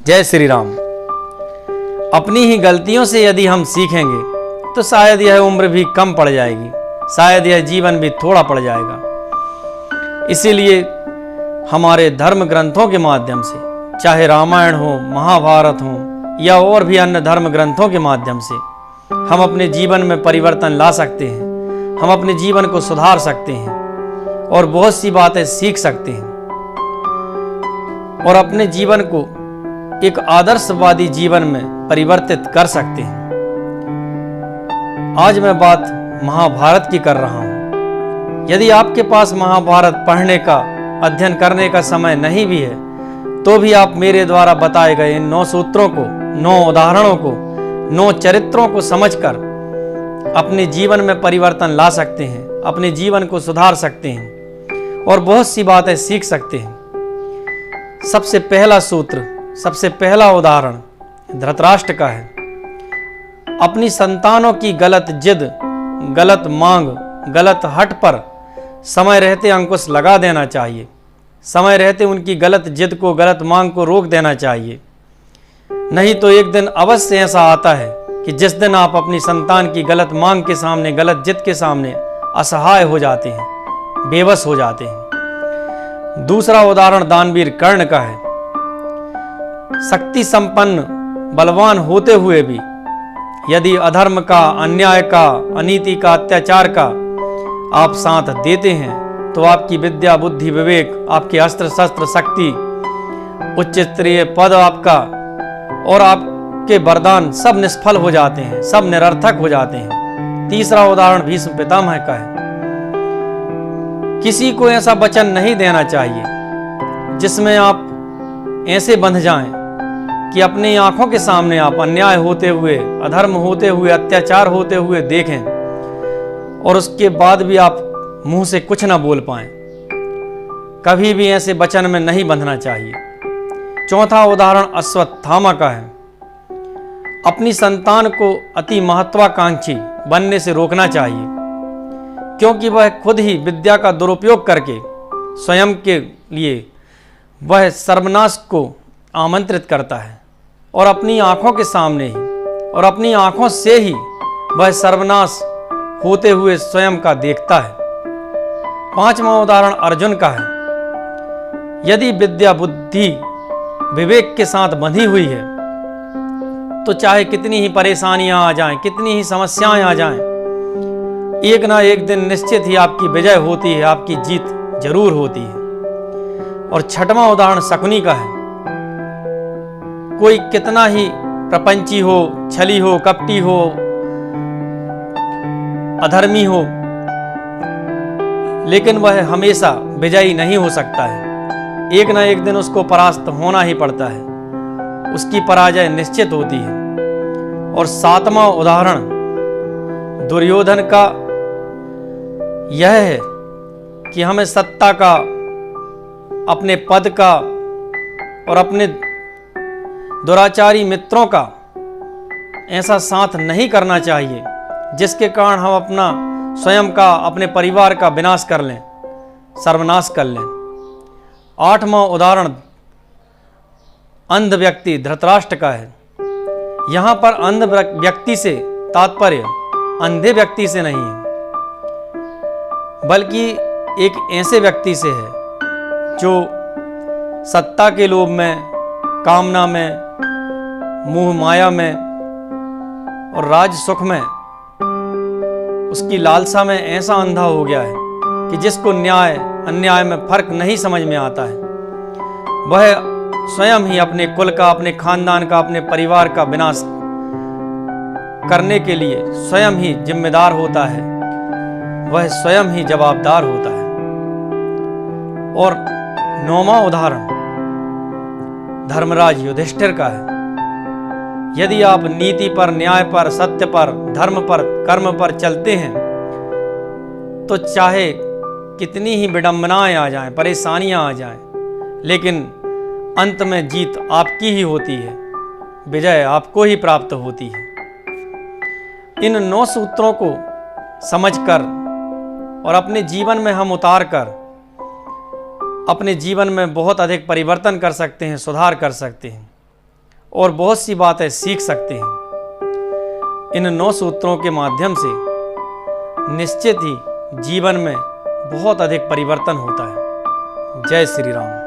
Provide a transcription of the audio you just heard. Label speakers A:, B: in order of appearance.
A: जय श्री राम। अपनी ही गलतियों से यदि हम सीखेंगे तो शायद यह उम्र भी कम पड़ जाएगी, शायद यह जीवन भी थोड़ा पड़ जाएगा। इसीलिए हमारे धर्म ग्रंथों के माध्यम से, चाहे रामायण हो, महाभारत हो या और भी अन्य धर्म ग्रंथों के माध्यम से, हम अपने जीवन में परिवर्तन ला सकते हैं, हम अपने जीवन को सुधार सकते हैं और बहुत सी बातें सीख सकते हैं और अपने जीवन को एक आदर्शवादी जीवन में परिवर्तित कर सकते हैं। आज मैं बात महाभारत की कर रहा हूं। यदि आपके पास महाभारत पढ़ने का, अध्ययन करने का समय नहीं भी है, तो भी आप मेरे द्वारा बताए गए इन 9 सूत्रों को, 9 उदाहरणों को, 9 चरित्रों को समझकर अपने जीवन में परिवर्तन ला सकते हैं, अपने जीवन को सुधार सकते हैं और बहुत सी बातें सीख सकते हैं। सबसे पहला सूत्र, सबसे पहला उदाहरण धृतराष्ट्र का है। अपनी संतानों की गलत जिद, गलत मांग, गलत हट पर समय रहते अंकुश लगा देना चाहिए। समय रहते उनकी गलत जिद को, गलत मांग को रोक देना चाहिए। नहीं तो एक दिन अवश्य ऐसा आता है कि जिस दिन आप अपनी संतान की गलत मांग के सामने, गलत जिद के सामने असहाय हो जाते हैं, बेबस हो जाते हैं। दूसरा उदाहरण दानवीर कर्ण का है। शक्ति संपन्न, बलवान होते हुए भी यदि अधर्म का, अन्याय का, अनीति का, अत्याचार का आप साथ देते हैं तो आपकी विद्या, बुद्धि, विवेक, आपके अस्त्र शस्त्र, शक्ति, उच्च स्तरीय पद आपका और आपके वरदान सब निष्फल हो जाते हैं, सब निरर्थक हो जाते हैं। तीसरा उदाहरण भीष्म पितामह का है। किसी को ऐसा वचन नहीं देना चाहिए जिसमें आप ऐसे बंध जाएं कि अपनी आंखों के सामने आप अन्याय होते हुए, अधर्म होते हुए, अत्याचार होते हुए देखें और उसके बाद भी आप मुंह से कुछ ना बोल पाएं। कभी भी ऐसे वचन में नहीं बंधना चाहिए। चौथा उदाहरण अश्वत्थामा का है। अपनी संतान को अति महत्वाकांक्षी बनने से रोकना चाहिए, क्योंकि वह खुद ही विद्या का दुरुपयोग करके स्वयं के लिए वह सर्वनाश को आमंत्रित करता है और अपनी आंखों के सामने ही और अपनी आंखों से ही वह सर्वनाश होते हुए स्वयं का देखता है। पांचवा उदाहरण अर्जुन का है। यदि विद्या, बुद्धि, विवेक के साथ बंधी हुई है तो चाहे कितनी ही परेशानियां आ जाएं, कितनी ही समस्याएं आ जाएं, एक ना एक दिन निश्चित ही आपकी विजय होती है, आपकी जीत जरूर होती है। और छठवां उदाहरण शकुनी का है। कोई कितना ही प्रपंची हो, छली हो, कपटी हो, अधर्मी हो, लेकिन वह हमेशा विजयी नहीं हो सकता है। एक ना एक दिन उसको परास्त होना ही पड़ता है, उसकी पराजय निश्चित होती है। और सातवां उदाहरण दुर्योधन का यह है कि हमें सत्ता का, अपने पद का और अपने दुराचारी मित्रों का ऐसा साथ नहीं करना चाहिए जिसके कारण हम अपना स्वयं का, अपने परिवार का विनाश कर लें, सर्वनाश कर लें। आठवां उदाहरण अंध व्यक्ति धृतराष्ट्र का है। यहां पर अंध व्यक्ति से तात्पर्य अंधे व्यक्ति से नहीं है, बल्कि एक ऐसे व्यक्ति से है जो सत्ता के लोभ में, कामना में, मोह माया में और राज सुख में, उसकी लालसा में ऐसा अंधा हो गया है कि जिसको न्याय अन्याय में फर्क नहीं समझ में आता है। वह स्वयं ही अपने कुल का, अपने खानदान का, अपने परिवार का विनाश करने के लिए स्वयं ही जिम्मेदार होता है, वह स्वयं ही जवाबदार होता है। और 9वां उदाहरण धर्मराज युधिष्ठिर का है। यदि आप नीति पर, न्याय पर, सत्य पर, धर्म पर, कर्म पर चलते हैं तो चाहे कितनी ही विडंबनाएं आ जाएं, परेशानियां आ जाएं, लेकिन अंत में जीत आपकी ही होती है, विजय आपको ही प्राप्त होती है। इन 9 सूत्रों को समझकर और अपने जीवन में हम उतार कर अपने जीवन में बहुत अधिक परिवर्तन कर सकते हैं, सुधार कर सकते हैं। और बहुत सी बातें सीख सकते हैं। इन 9 सूत्रों के माध्यम से निश्चित ही जीवन में बहुत अधिक परिवर्तन होता है। जय श्री राम।